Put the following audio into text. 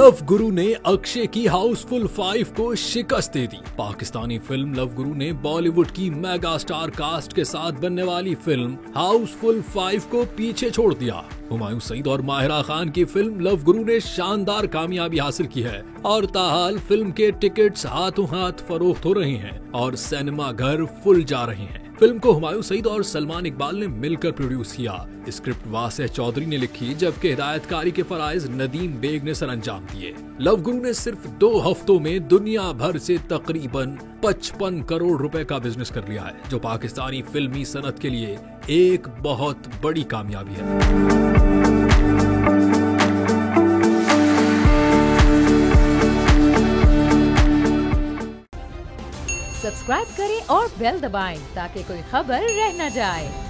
Love गुरु ने अक्षय की हाउसफुल 5 को शिकस्त दे दी। पाकिस्तानी फिल्म लव गुरु ने बॉलीवुड की मेगा स्टार कास्ट के साथ बनने वाली फिल्म हाउसफुल 5 को पीछे छोड़ दिया। हुमायूं सईद और माहिरा खान की फिल्म लव गुरु ने शानदार कामयाबी हासिल की है और ताहाल फिल्म के टिकट्स हाथों हाथ फरोख्त हो रहे हैं और सिनेमा घर फुल जा रहे हैं। फिल्म को हुमायूं सईद और सलमान इकबाल ने मिलकर प्रोड्यूस किया। स्क्रिप्ट वासिह चौधरी ने लिखी, जबकि हिदायतकारी के फराइज नदीम बेग ने सरअंजाम दिए। लव गुरु ने सिर्फ 2 हफ्तों में दुनिया भर से तकरीबन 55 करोड़ रुपए का बिजनेस कर लिया है, जो पाकिस्तानी फिल्मी सनत के लिए एक बहुत बड़ी कामयाबी है। सब्सक्राइब करें और बेल दबाएं ताकि कोई खबर रह न जाए।